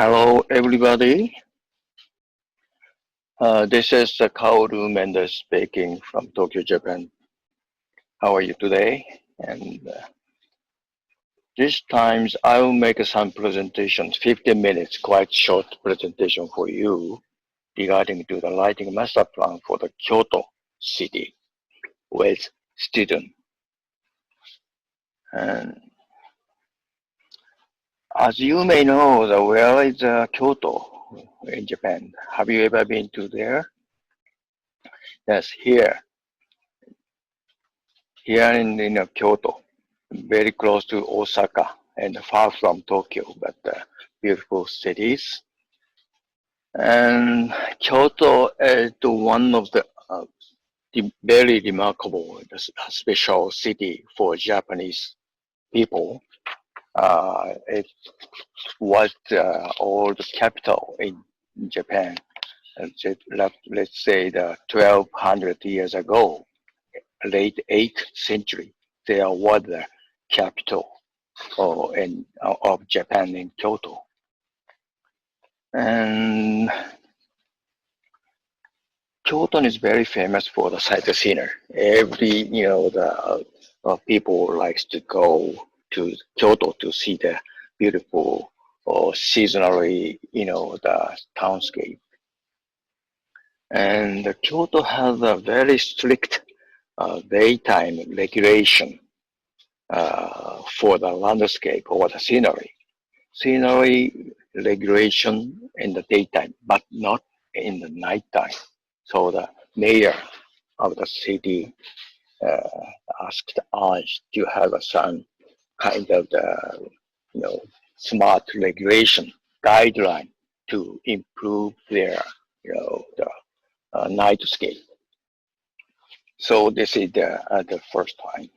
Hello, everybody. This is Kaoru Mende speaking from Tokyo, Japan. How are you today? And this times I will make some presentations, 15 minutes, quite short presentation for you regarding to the lighting master plan for the Kyoto city with student. And as you may know, where is Kyoto in Japan? Have you ever been to there? Yes, here in Kyoto, very close to Osaka and far from Tokyo, but beautiful cities. And Kyoto is one of the very remarkable, special city for Japanese people. It was the old capital in Japan. Let's say the 1200 years ago, late 8th century, there was the capital of Japan in Kyoto. And Kyoto is very famous for the sightseeing. The people likes to go to Kyoto to see the beautiful seasonally, the townscape. And Kyoto has a very strict daytime regulation for the landscape or the scenery. Scenery regulation in the daytime, but not in the nighttime. So the mayor of the city asked us to have some kind of smart regulation guideline to improve their nightscape. So this is the first time.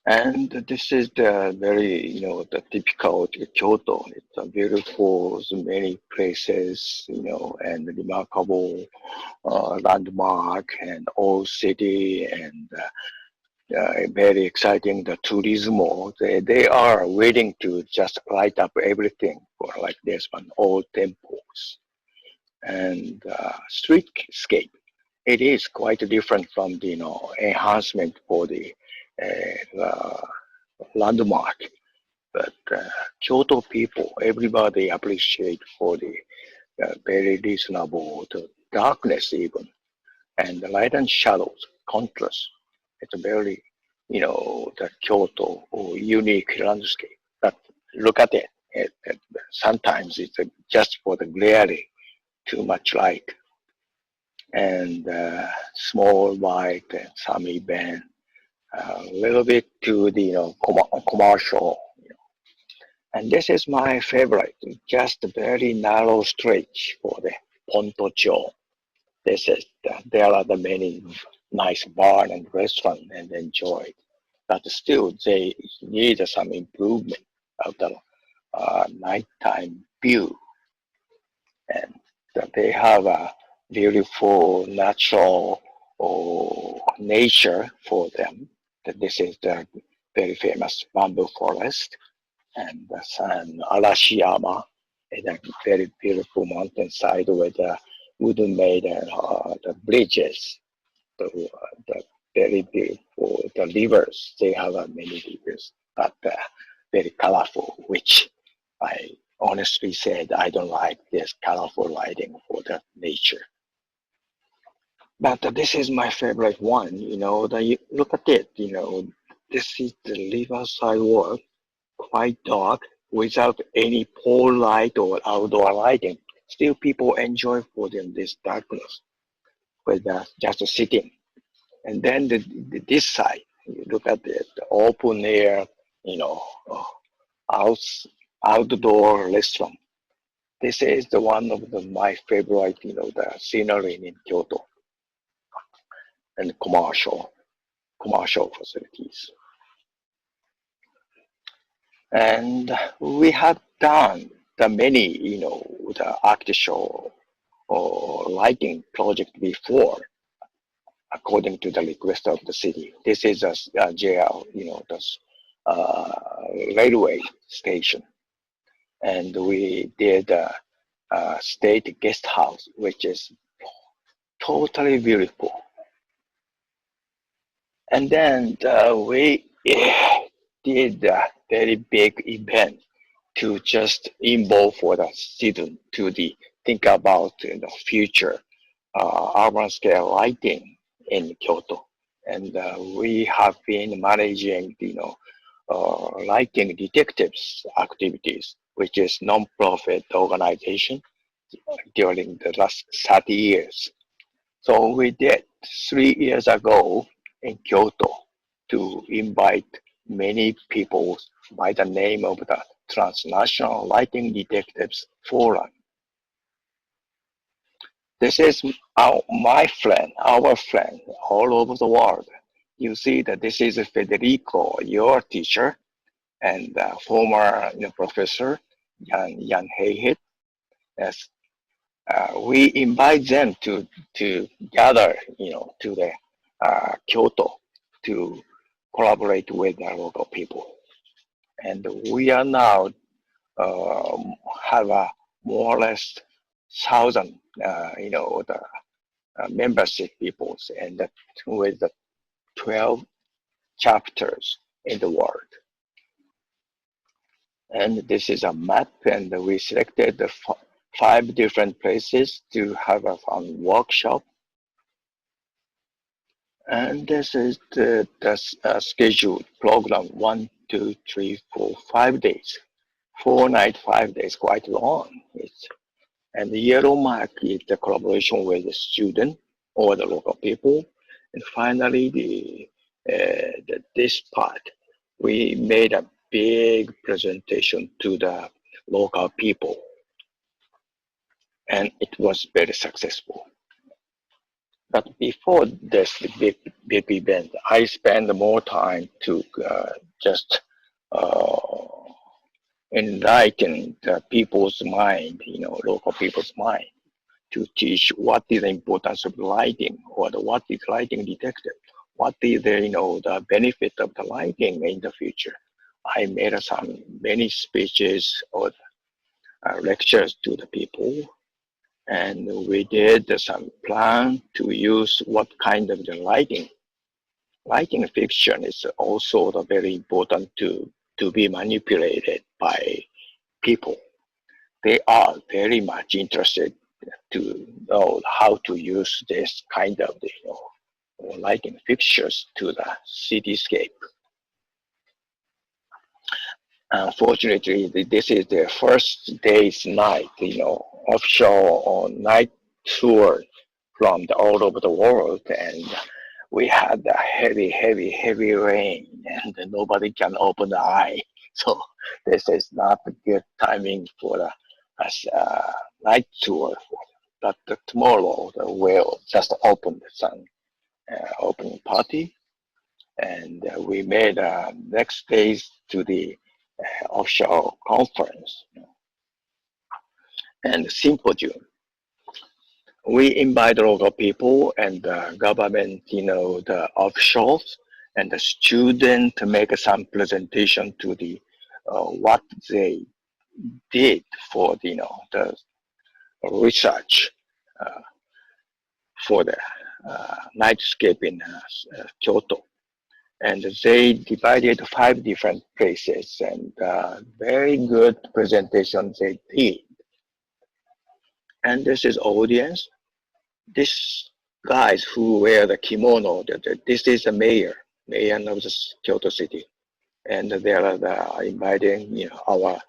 And this is the very, the typical Kyoto. It's a beautiful, many places, and remarkable landmark and old city and very exciting, the tourismo. They are waiting to just light up everything for like this one, old temples. And streetscape. It is quite different from the, enhancement for the landmark, but Kyoto people, everybody appreciate for the very reasonable the darkness even, and the light and shadows contrast. It's a very, the Kyoto unique landscape. But look at it. Sometimes it's just for the glaring, too much light, and small light and some event. A little bit to the commercial, and this is my favorite. Just a very narrow stretch for the Pontocho. There are the many nice bar and restaurant and enjoyed, but still they need some improvement of the nighttime view, and they have a beautiful natural nature for them. This is the very famous bamboo forest, and the San Arashiyama is a very beautiful mountainside with wooden made the bridges, the very beautiful the rivers. They have many rivers, but very colorful, which I honestly said I don't like this colorful lighting for the nature. But this is my favorite one, look at it, this is the riverside walk, quite dark, without any pole light or outdoor lighting. Still people enjoy for them this darkness with just sitting. And then this side, you look at it, the open air, out, outdoor restaurant. This is the one of my favorite, the scenery in Kyoto and commercial facilities. And we have done the many, the architectural or lighting project before, according to the request of the city. This is a JR, the railway station. and we did a state guest house, which is totally beautiful. And then we did a very big event to just involve for the student to the think about future urban scale lighting in Kyoto. And we have been managing lighting detectives activities, which is non-profit organization during the last 30 years. So we did 3 years ago in Kyoto to invite many people by the name of the Transnational Lighting Detectives Forum. This is my friend, our friend, all over the world. You see that this is Federico, your teacher, and former professor, Jan Heihit. Yes, we invite them to gather, to the Kyoto to collaborate with the local people. And we are now have a more or less 1,000, the membership peoples, and with the 12 chapters in the world. And this is a map, and we selected the 5 different places to have a fun workshop. And this is the scheduled program: 1, 2, 3, 4, 5 days. 4 nights, 5 days, quite long. And the yellow mark is the collaboration with the student or the local people. And finally, this part, we made a big presentation to the local people, and it was very successful. But before this big event, I spent more time to just enlighten the people's mind, local people's mind, to teach what is the importance of lighting, or what is lighting detected, what is the benefit of the lighting in the future. I made many speeches or lectures to the people, and we did some plan to use what kind of the lighting. Lighting fixture is also very important to be manipulated by people. They are very much interested to know how to use this kind of lighting fixtures to the cityscape. Unfortunately, this is the first day's night, offshore or night tour from all over the world, and we had a heavy rain, and nobody can open the eye. So this is not a good timing for a night tour. But tomorrow we'll just open some opening party, and we made next days to the offshore conference and symposium. We invite local people and the government, the offshores, and the student to make some presentation to the what they did for the research for the nightscape in Kyoto. And they divided 5 different places, and very good presentation they did. And this is audience. This guys who wear the kimono, this is the mayor of the Kyoto city. And they are inviting our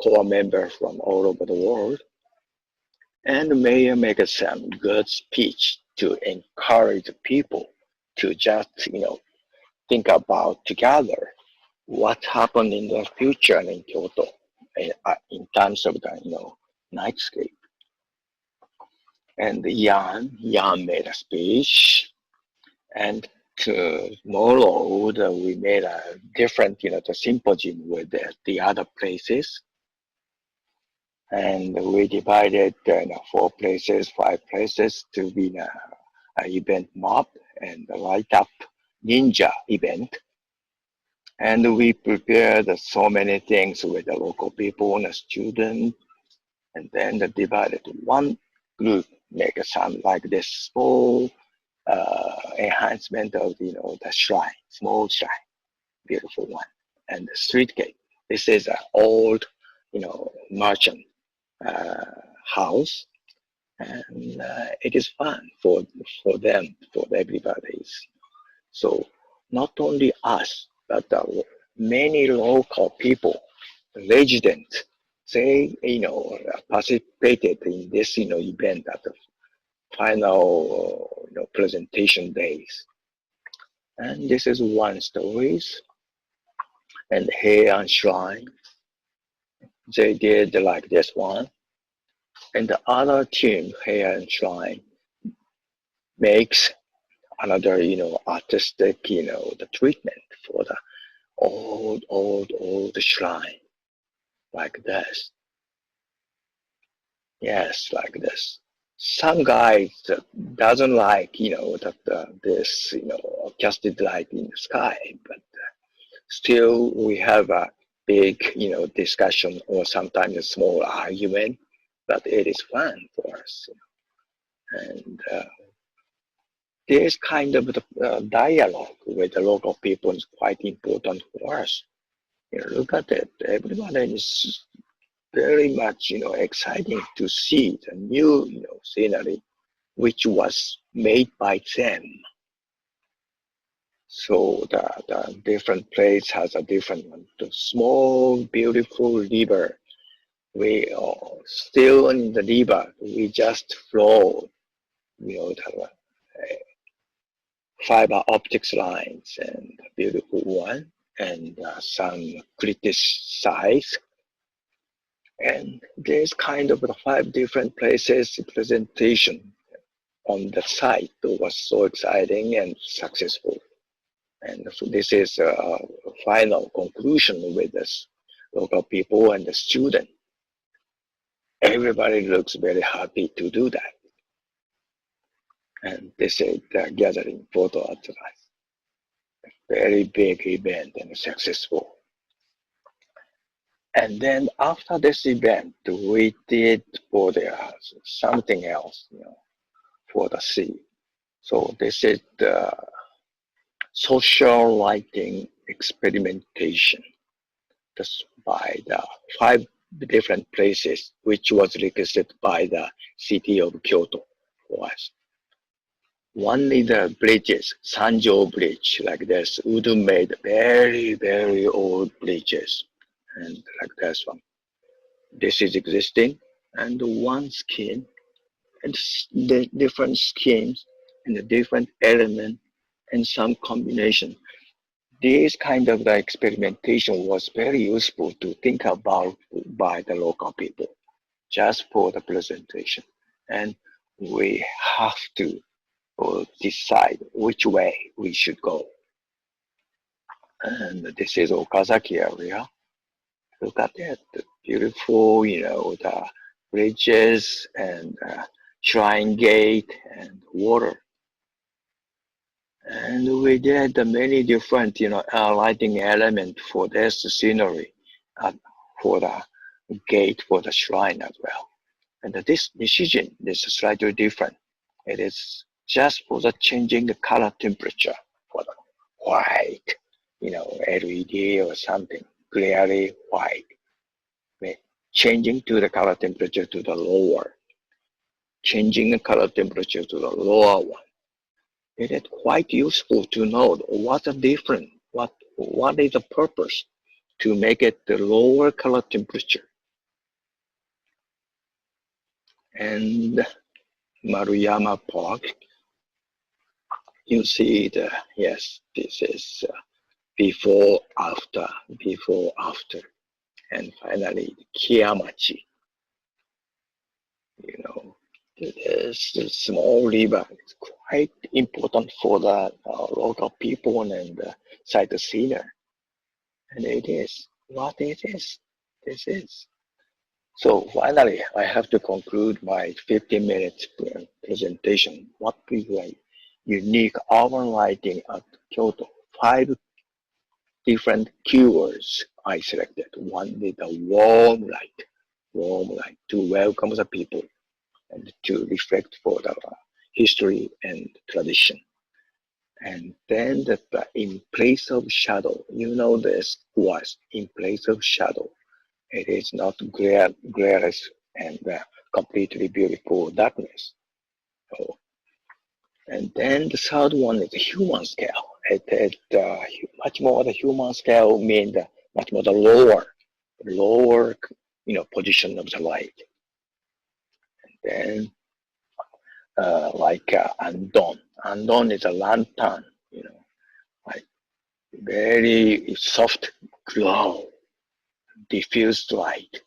core members from all over the world. And the mayor makes some good speech to encourage people to just think about together what happened in the future in Kyoto in terms of the nightscape. And Jan made a speech, and tomorrow we made a different the symposium with the other places, and we divided 4 places, 5 places to be an event mob and the light up ninja event. And we prepared so many things with the local people and the students, and then divided one group make some like this small enhancement of the shrine, small shrine, beautiful one, and the streetscape. This is an old merchant uh, house, and it is fun for them, for everybody. So not only us, but many local people, residents, they participated in this event at the final presentation days. And this is one stories. And Heian Shrine, they did like this one. And the other team, Heian Shrine, makes another artistic the treatment for the old shrine like this. Yes, like this. Some guys doesn't like this casted light in the sky, but still we have a big discussion or sometimes a small argument, but it is fun for us. And this kind of dialogue with the local people is quite important for us. Look at it. Everybody is very much, exciting to see the new, scenery, which was made by them. So the different place has a different one. The small, beautiful river. We still in the river. We just flow, the fiber optics lines and beautiful one, and some criticize. And there's kind of the 5 different places presentation on the site was so exciting and successful. And so this is a final conclusion with this local people and the student. Everybody looks very happy to do that. And this is the gathering photo at last. Very big event and successful. And then after this event, we did for the something else, for the sea. So this is the social lighting experimentation. That's by the 5 different places, which was requested by the city of Kyoto for us. One is the bridges, Sanjo Bridge, like this, wood-made, very, very old bridges, and like this one. This is existing, and one scheme, and the different schemes, and the different element, and some combination. This kind of the experimentation was very useful to think about by the local people, just for the presentation. And we have to decide which way we should go. And this is Okazaki area. Look at it, the beautiful, the bridges and shrine gate and water. And we did many different, lighting element for this scenery, for the gate for the shrine as well. And this decision is slightly different. It is just for the changing the color temperature for the white, LED or something, clearly white. Changing to the color temperature to the lower, changing the color temperature to the lower one. It is quite useful to know what's the difference, what is the purpose to make it the lower color temperature. And Maruyama Park, you see yes, this is before, after, and finally Kiyamachi. This small river is quite important for the local people and sightseer. And it is what it is. This is. So finally, I have to conclude my 15 minutes presentation. What is a unique urban lighting at Kyoto? 5 different keywords I selected. One is the warm light to welcome the people and to reflect for the history and tradition. And then in place of shadow, you know this was in place of shadow. It is not glorious and completely beautiful darkness. So, and then the third one is the human scale. It much more the human scale means much more the lower position of the light. Then like andon. Andon is a lantern, like very soft glow, diffused light.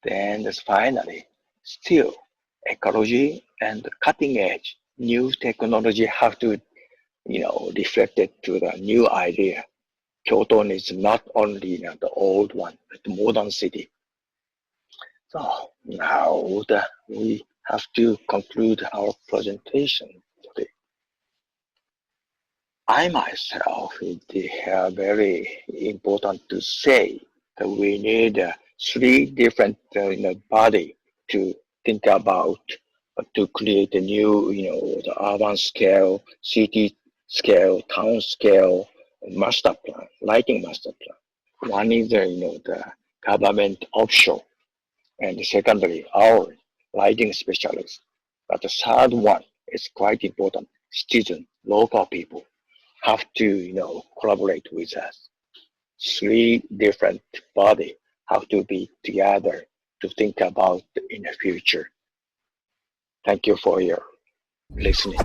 Then there's finally still ecology and cutting edge new technology have to reflect it to the new idea. Kyoto is not only the old one, but the modern city. So now we have to conclude our presentation today. I myself, it is very important to say that we need three different body to think about to create a new, the urban scale, city scale, town scale master plan, lighting master plan. One is the government offshore, and secondly, our lighting specialists. But the third one is quite important. Citizen, local people have to, collaborate with us. Three different bodies have to be together to think about in the future. Thank you for your listening.